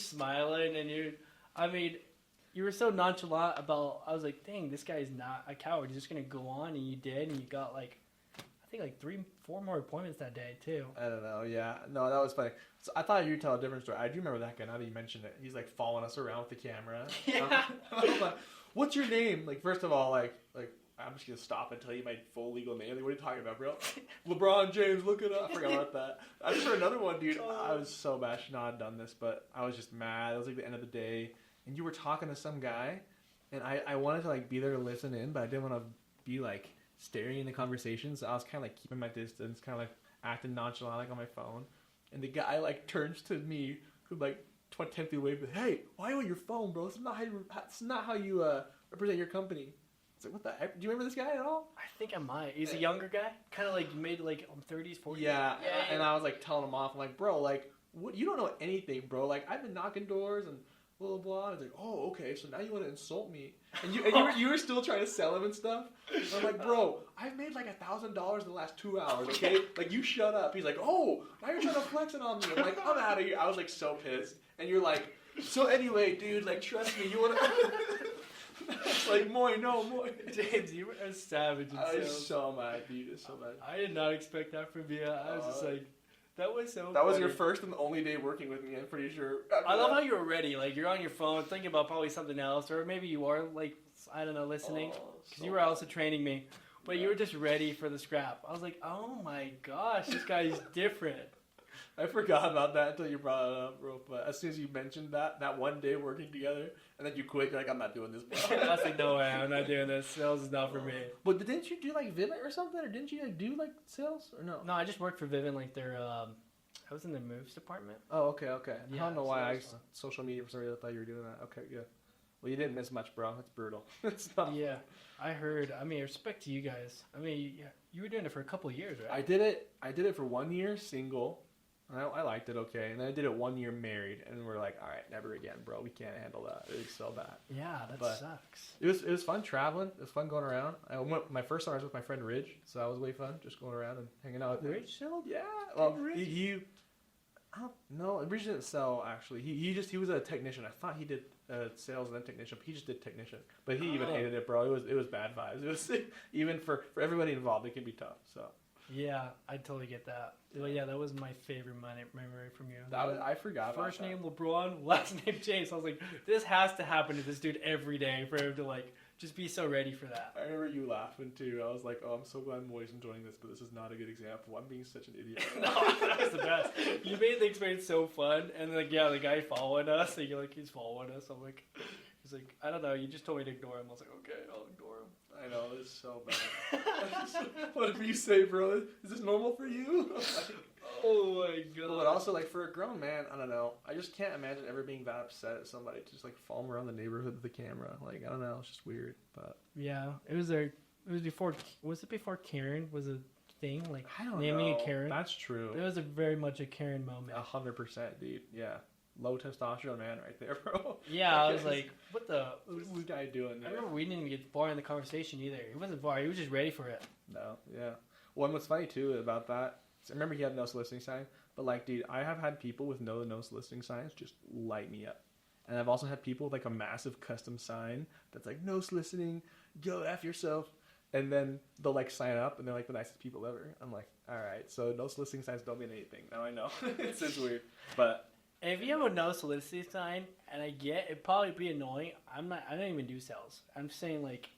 smiling, and you were so nonchalant about. I was like, dang, this guy is not a coward. He's just gonna go on, and you did, and you got like, I think like 3-4 more appointments that day too. I don't know. Yeah, no, that was funny. So I thought you'd tell a different story. I do remember that guy. Now that you mentioned it, he's like following us around with the camera. Yeah. I'm like, what's your name? Like, first of all, like I'm just gonna stop and tell you my full legal name. Like, what are you talking about, bro? LeBron James. Look it up. I forgot about that. I remember another one, dude. I was so bad. I should not have done this, but I was just mad. It was like the end of the day, and you were talking to some guy, and I wanted to like be there to listen in, but I didn't want to be like staring in the conversation, so I was kind of like keeping my distance, kind of like acting nonchalant, like on my phone. And the guy like turns to me, who like 10 feet away, but hey, why are you on your phone, bro? This is not how you represent your company. It's like, what the heck? Do you remember this guy at all? I think I might. He's a younger guy, kind of like made like 30s, 40s. Yeah. And I was like telling him off. I'm like, bro, like, what? You don't know anything, bro. Like, I've been knocking doors and blah blah blah. He's like, oh, okay, so now you want to insult me? And you were still trying to sell him and stuff. And I'm like, bro, I've made like $1,000 in the last 2 hours. Okay, like you shut up. He's like, oh, now you're trying to flex it on me. I'm like, I'm out of here. I was like so pissed. And you're like, so anyway, dude, like trust me, you want to. It's like, Moy. James, you were a savage. I was so mad, dude. It's so bad. I did not expect that from you. I was just like, that was so. That was your first and only day working with me. I'm pretty sure. I love how you were ready. Like you're on your phone, thinking about probably something else, or maybe you are like, I don't know, listening, because you were also training me. But you were just ready for the scrap. I was like, oh my gosh, this guy's different. I forgot about that until you brought it up, bro. But as soon as you mentioned that one day working together, and then you quit, you're like, I'm not doing this, bro. I was like, no way, I'm not doing this. Sales is not for me. But didn't you do like Vivint or something? Or didn't you like do like sales or no? No, I just worked for Vivint, like their, I was in the moves department. Oh, okay. Yeah, I don't know why social media for some reason I thought you were doing that. Okay, good. Well, you didn't miss much, bro. It's brutal. It's not. Yeah, I heard. I mean, respect to you guys. I mean, you were doing it for a couple of years, right? I did it for 1 year single. I liked it okay, and then I did it 1 year married, and we're like, all right, never again, bro. We can't handle that. It was so bad. Yeah, that But sucks. It was fun traveling. It was fun going around. My first summer I was with my friend Ridge, so that was way fun, just going around and hanging out with him. Ridge still? Yeah. Well, Ridge? I don't know. Ridge didn't sell actually. He was a technician. I thought he did sales and then technician. But he just did technician. But he even hated it, bro. It was bad vibes. It was even for everybody involved. It can be tough. So. Yeah, I totally get that. Well, yeah, that was my favorite memory from you. I forgot. First name LeBron, last name James. I was like, this has to happen to this dude every day for him to like just be so ready for that. I remember you laughing too. I was like, oh, I'm so glad Moi's enjoying this, but this is not a good example. I'm being such an idiot. No, that was the best. You made the experience so fun, and like, yeah, the guy following us, and you're like, he's following us. I'm like, he's like, I don't know. You just told me to ignore him. I was like, okay, I'll ignore him. I know, it's so bad. Whatever you say, bro. Is this normal for you? Oh my god. But also, like, for a grown man, I don't know. I just can't imagine ever being that upset at somebody to just, like, follow them around the neighborhood with the camera. Like, I don't know. It's just weird. But yeah, it was before. Was it before Karen was a thing? Like, I don't naming know. a Karen. That's true. It was a very much a Karen moment. 100%, dude. Yeah. Low testosterone man right there, bro. Yeah, I was like, what the? What's this guy doing there? I remember we didn't even get far in the conversation either. He wasn't far. He was just ready for it. No, yeah. Well, and what's funny, too, about that, I remember he had no soliciting sign, but, like, dude, I have had people with no soliciting signs just light me up. And I've also had people with, like, a massive custom sign that's like, no soliciting, go F yourself. And then they'll, like, sign up, and they're, like, the nicest people ever. I'm like, all right, so no soliciting signs don't mean anything. Now I know. It's just weird. But if you have a no soliciting sign, and I get it'd probably be annoying. I don't even do sales. I'm saying, like,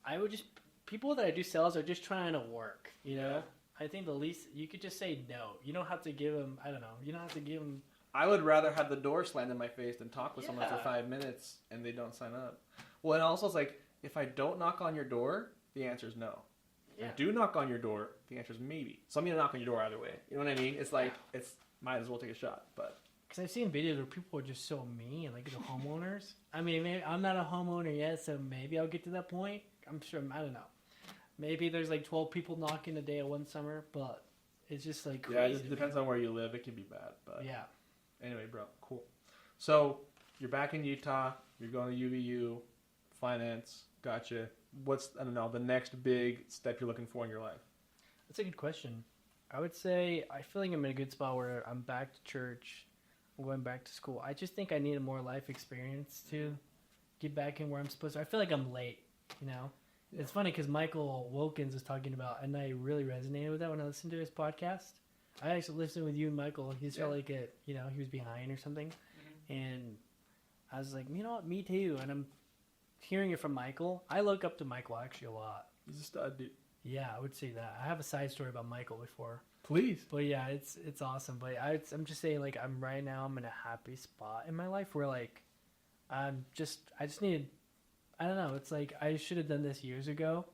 I would just, people that I do sales are just trying to work, you know? I think the least, you could just say no. You don't have to give them, I don't know, you don't have to give them. I would rather have the door slammed in my face than talk with someone for 5 minutes and they don't sign up. Well, and also it's like, if I don't knock on your door, the answer is no. Yeah. If I do knock on your door, the answer is maybe. So I'm going to knock on your door either way. You know what I mean? It's like, might as well take a shot, but. Because I've seen videos where people are just so mean, like the homeowners. I mean, maybe, I'm not a homeowner yet, so maybe I'll get to that point. I'm sure, I don't know. Maybe there's like 12 people knocking a day at one summer, but it's just like crazy. Yeah, it just depends on where you live. It can be bad, but yeah. Anyway, bro, cool. So you're back in Utah. You're going to UVU, finance. Gotcha. What's, I don't know, the next big step you're looking for in your life? That's a good question. I would say I feel like I'm in a good spot where I'm back to church, I'm going back to school. I just think I need a more life experience to get back in where I'm supposed to. I feel like I'm late, you know? Yeah. It's funny because Michael Wilkins was talking about, and I really resonated with that when I listened to his podcast. I actually listened with you and Michael. He felt like he was behind or something. Mm-hmm. And I was like, you know what, me too. And I'm hearing it from Michael. I look up to Michael actually a lot. He's a stud, dude. Yeah, I would say that. I have a side story about Michael before. Please. But yeah, it's awesome. But I'm just saying, like, I'm in a happy spot in my life where, like, I just needed, I don't know, it's like I should have done this years ago,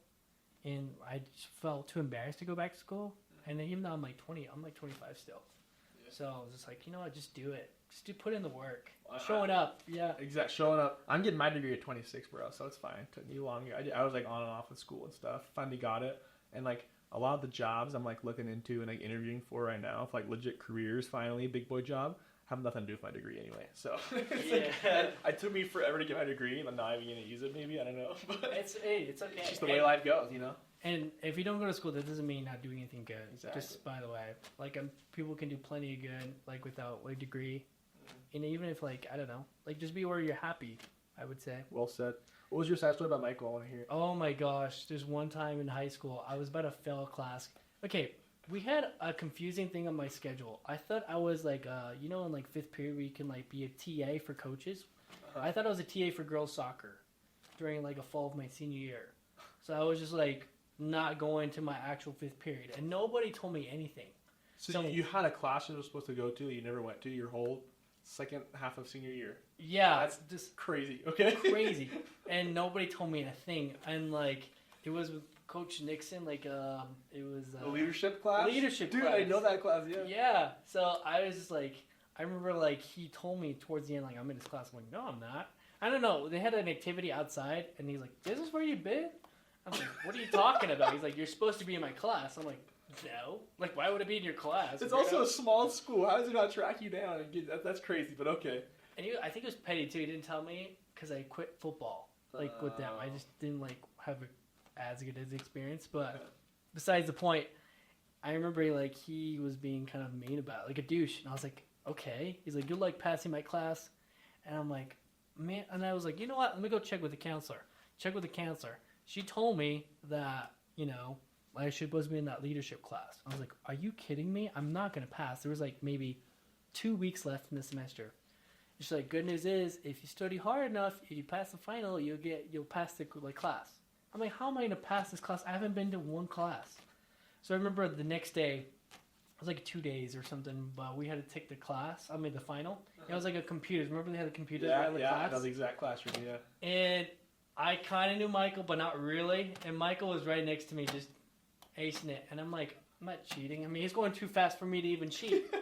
and I just felt too embarrassed to go back to school. And even though I'm like 20, I'm like 25 still. Yeah. So I was just like, you know what, just do it. Just put in the work. Showing up, yeah. Exactly, showing up. I'm getting my degree at 26, bro, so it's fine. It took me long. I was like on and off with school and stuff. Finally got it. And like a lot of the jobs I'm like looking into and like interviewing for right now, like legit careers finally, big boy job, have nothing to do with my degree anyway. So it took me forever to get my degree, and I'm not even going to use it maybe. I don't know. But it's okay. It's just the way life goes, you know? And if you don't go to school, that doesn't mean not doing anything good. Exactly. Just by the way, like people can do plenty of good, like without a degree. And even if, like, I don't know, like, just be where you're happy, I would say. Well said. What was your sad story about Michael? I want to hear it. Oh, my gosh. There's one time in high school, I was about to fail a class. Okay, we had a confusing thing on my schedule. I thought I was, like, in, like, 5th period where you can, like, be a TA for coaches. I thought I was a TA for girls soccer during, like, a fall of my senior year. So I was just, like, not going to my actual 5th period. And nobody told me anything. So you had a class you were supposed to go to that you never went to your whole second half of senior year. Yeah. That's just crazy, okay? Crazy. And nobody told me a thing. And, like, it was with Coach Nixon, like, it was... a leadership class? Leadership Dude, class. I know that class, yeah. Yeah. So I was just, like, I remember, like, he told me towards the end, like, I'm in this class. I'm like, no, I'm not. I don't know. They had an activity outside, and he's like, this is where you've been? I'm like, what are you talking about? He's like, you're supposed to be in my class. I'm like, No. Like, why would it be in your class? It's also a small school. How does it not track you down? That's crazy, but okay. And I think it was petty, too. He didn't tell me because I quit football, with them. I just didn't, have as good as experience. But besides the point, I remember, he was being kind of mean about it, like a douche. And I was like, okay. He's like, you're, passing my class. And I'm like, man. And I was like, you know what? Let me go check with the counselor. Check with the counselor. She told me that, I was supposed to be in that leadership class. I was like, are you kidding me? I'm not going to pass. There was, maybe 2 weeks left in the semester. She's like, good news is, if you study hard enough, if you pass the final, you'll pass the class. I'm like, how am I going to pass this class? I haven't been to one class. So I remember the next day, it was 2 days or something, but we had to take the class. I mean, the final. It was a computers. Remember they had the computers right in the class? Yeah, that was the exact classroom, yeah. And I kind of knew Michael, but not really. And Michael was right next to me, just acing it. And I'm like, I'm not cheating. I mean, he's going too fast for me to even cheat.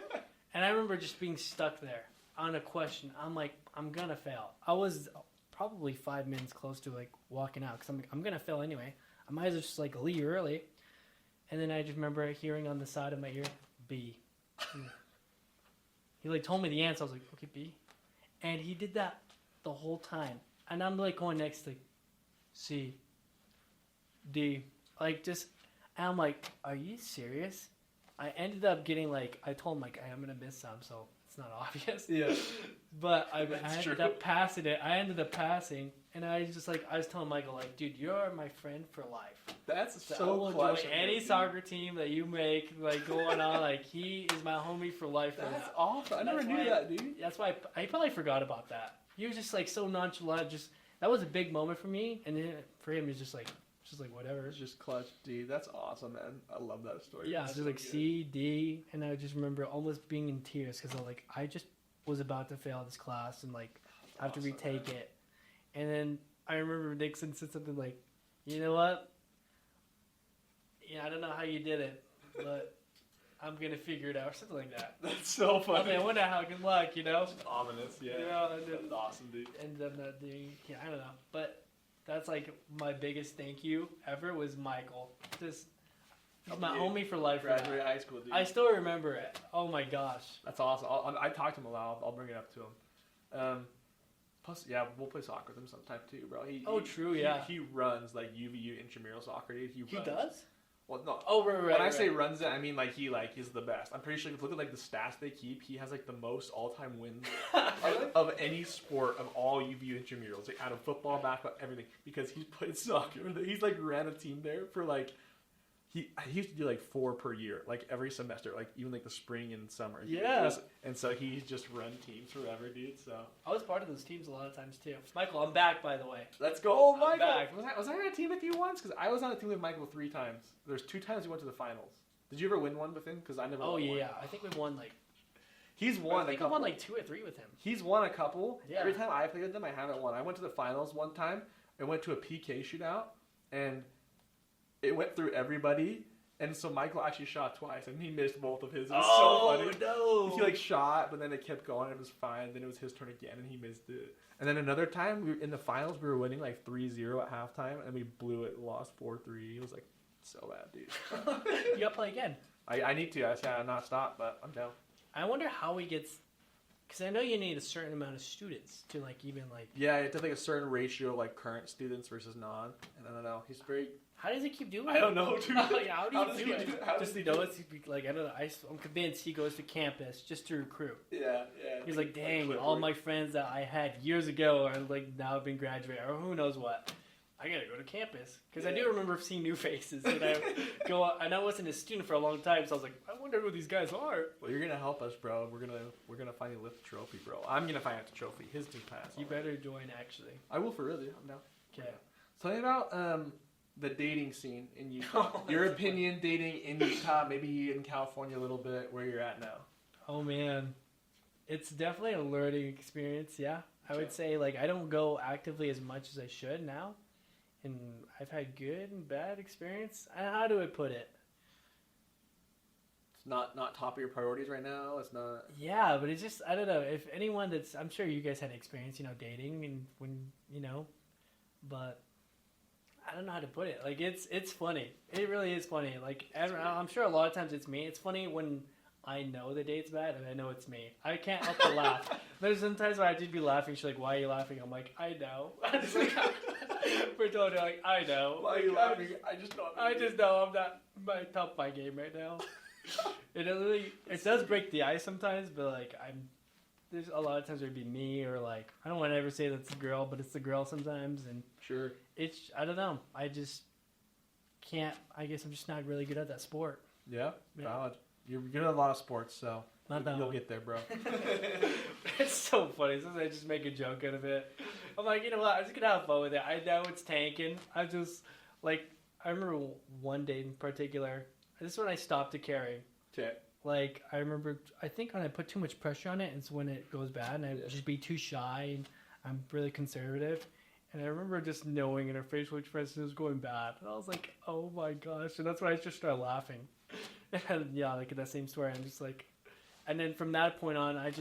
And I remember just being stuck there on a question. I'm like, I'm going to fail. I was probably 5 minutes close to, walking out. Because I'm like, I'm going to fail anyway. I might as well just, leave early. And then I just remember hearing on the side of my ear, B. He told me the answer. I was like, okay, B. And he did that the whole time. And I'm going next to C, D. And I'm like, are you serious? I ended up getting I told him I'm going to miss some, so it's not obvious. Yeah. But I ended up passing it. I ended up passing. And I was just I was telling Michael, dude, you're my friend for life. That's so I will join any soccer team that you make, going on. He is my homie for life. That's awesome. I never knew that, dude. That's why I probably forgot about that. He was just so nonchalant. That was a big moment for me. And then for him, it's just whatever. It's just clutch, D. That's awesome, man. I love that story. Yeah, just C, D. And I just remember almost being in tears because I just was about to fail this class and have to retake it. And then I remember Nixon said something you know what? Yeah, I don't know how you did it, but I'm going to figure it out, or something like that. That's so funny. I wonder how good luck, It's ominous, yeah. That's awesome, dude. Ended up not doing, I don't know. But that's my biggest thank you ever was Michael. He's my homie for life. Graduate high school, dude. I still remember it. Oh my gosh. That's awesome. I talked to him a lot. I'll bring it up to him. Plus, yeah, we'll play soccer with him sometime too, bro. True. He runs UVU intramural soccer, dude. He does? Well, no. Oh, right. When I say runs it, I mean he's the best. I'm pretty sure if you look at the stats they keep, he has the most all-time wins of any sport of all UVU intramurals, out of football, basketball, everything. Because he's played soccer. He's ran a team there for he used to do 4 per year, every semester, even the spring and summer. Yeah. And so he's just run teams forever, dude. So I was part of those teams a lot of times too. Michael, I'm back, by the way. Let's go, Michael. Back. Was I on a team with you once? Because I was on a team with Michael 3 times. There's 2 times we went to the finals. Did you ever win one with him? Because I never. Oh won yeah, one. I think we won He's won. I think I won 2 or 3 with him. He's won a couple. Yeah. Every time I played with them, I haven't won. I went to the finals one time. I went to a PK shootout, and it went through everybody. And so Michael actually shot twice, and he missed both of his. It was so funny. No! He shot, but then it kept going. It was fine. Then it was his turn again, and he missed it. And then another time, we were in the finals. We were winning 3-0 at halftime, and we blew it, lost 4-3. It was so bad, dude. You gotta play again. I need to. I said I'll not stop, but I'm down. I wonder how he gets. Because I know you need a certain amount of students to even Yeah, it's a certain ratio of current students versus non. And I don't know. He's very. How does he keep doing it? I don't know, dude. How do you do it? Just I don't know. I'm convinced he goes to campus just to recruit. Yeah. He's dang, all my friends that I had years ago are now been graduated or who knows what. I gotta go to campus because I do remember seeing new faces and I go. And I wasn't a student for a long time, so I was I wonder who these guys are. Well, you're gonna help us, bro. We're gonna finally lift the trophy, bro. I'm gonna find out the trophy. His team passed. You better join, actually. I will for really. I'm down. Okay. Tell me about the dating scene in Utah. Your opinion, dating in Utah, maybe in California a little bit. Where you're at now. Oh man, it's definitely a learning experience. Yeah, I would say I don't go actively as much as I should now. And I've had good and bad experience. How do I put it? It's not top of your priorities right now. It's not. Yeah, but it's just I don't know if anyone I'm sure you guys had experience, dating and when but I don't know how to put it. Like it's funny. It really is funny. Like I'm sure a lot of times it's me. It's funny when I know the date's bad and I know it's me. I can't help but laugh. There's sometimes where I just be laughing. She's like, "Why are you laughing?" I'm like, "I know." I'm just like, we're totally like, "I know." Why are you laughing? I just know I'm not my top of my game right now. It does break the ice sometimes, but like there's a lot of times it'd be me or like I don't want to ever say that's a girl, but it's the girl sometimes, and sure. I don't know. I just can't. I guess I'm just not really good at that sport. Yeah, valid. You're good at a lot of sports, so you'll get there, bro. It's so funny. Sometimes I just make a joke out of it. I'm like, you know what? I'm just gonna have fun with it. I know it's tanking. I just like. I remember one day in particular. This is when I stopped to carry. Okay. Like I remember, I think when I put too much pressure on it, it's when it goes bad, and I just be too shy, and I'm really conservative. And I remember just knowing in her facial expression it was going bad, and I was like, "Oh my gosh!" And that's when I just started laughing. And yeah, like in that same story, I'm just like, and then from that point on, I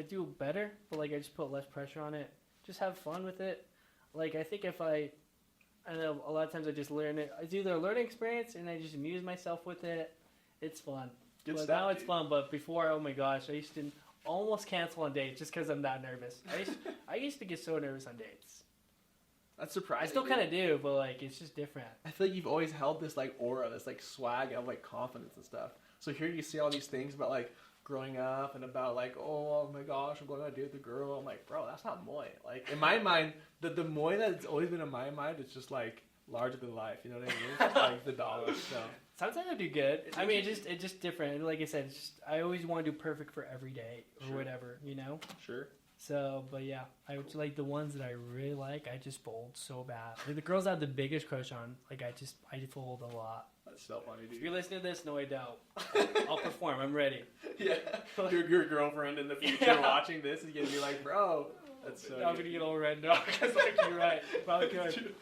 do better, but like I just put less pressure on it, just have fun with it. Like I think I know a lot of times I just learn it. I do the learning experience, and I just amuse myself with it. It's fun. Now it's fun, but before, oh my gosh, I used to almost cancel on dates just because I'm that nervous. I used to get so nervous on dates. That's surprising. I still kind of do, but like it's just different. I feel like you've always held this like aura, this like swag of like confidence and stuff. So here you see all these things about like growing up and about like, oh my gosh, I'm going on a date with a girl. I'm like, bro, that's not Moi. Like in my mind, the Moi that's always been in my mind is just like larger than life. You know what I mean? It's just like the dollars. So. Sometimes I do good. I mean, it's just different. Like I said, it's just, I always want to do perfect for every day or whatever, you know? Sure. So, but yeah, I would like the ones that I really like. I just fold so bad. Like the girls I have the biggest crush on. Like I fold a lot. That's so funny, dude. If you're listening to this, no, I don't. I'll perform. I'm ready. Yeah. Your girlfriend in the future watching this is gonna be like, bro. That's so. I'm gonna get all red dog. It's like you're right. Probably could.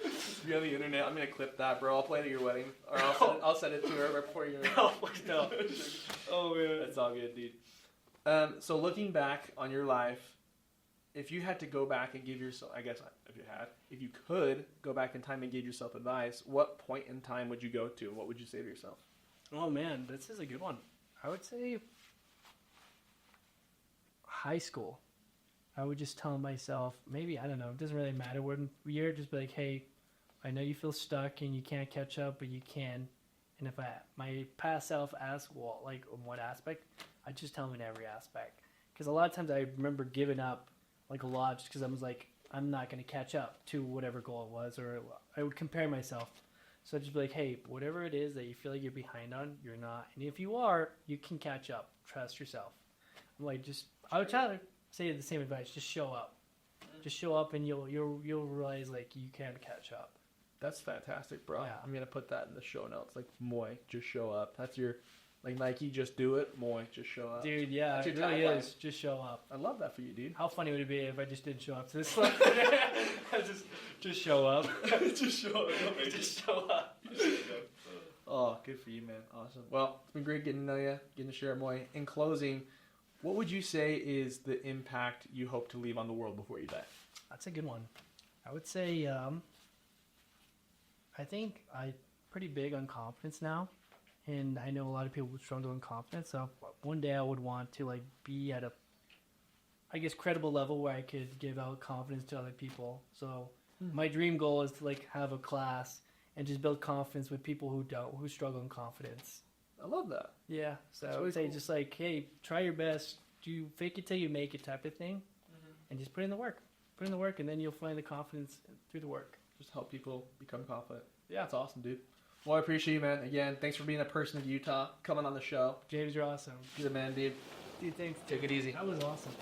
Be on the internet. I'm gonna clip that, bro. I'll play it at your wedding, or I'll send it to her right before your. No, please don't. Oh man, that's all good, dude. So looking back on your life, if you had to go back and give yourself, I guess if you could go back in time and give yourself advice, what point in time would you go to? What would you say to yourself? Oh man, this is a good one. I would say high school. I would just tell myself, maybe, I don't know, it doesn't really matter what year, just be like, hey, I know you feel stuck and you can't catch up, but you can. And if my past self asks, well, like, in what aspect, I just tell them in every aspect. Because a lot of times I remember giving up, like, a lot, just because I was like, I'm not going to catch up to whatever goal it was, or I would compare myself. So I'd just be like, hey, whatever it is that you feel like you're behind on, you're not. And if you are, you can catch up. Trust yourself. I'm like, I would try to say the same advice. Just show up. Just show up, and you'll realize like you can catch up. That's fantastic, bro. Yeah. I'm gonna put that in the show notes. Like Moi, just show up. That's your, like Nike, just do it. Moi, just show up. Dude, yeah, that's it really is. Just show up. I love that for you, dude. How funny would it be if I just didn't show up to this one? just show up. Just show up. Just show up. Oh, good for you, man. Awesome. Well, it's been great getting to know you, getting to share Moi. In closing, what would you say is the impact you hope to leave on the world before you die? That's a good one. I would say I think I'm pretty big on confidence now, and I know a lot of people struggle in confidence. So one day I would want to like be at a, I guess, credible level where I could give out confidence to other people. So my dream goal is to like have a class and just build confidence with people who struggle in confidence. I love that. Yeah, so I would say cool. Just like, hey, try your best. Do fake it till you make it type of thing, and just put in the work. Put in the work, and then you'll find the confidence through the work. Just help people become confident. Yeah. That's awesome, dude. Well, I appreciate you, man. Again, thanks for being a person of Utah, coming on the show. James, you're awesome. You're the man, dude. Dude, thanks. Take it easy. That was awesome.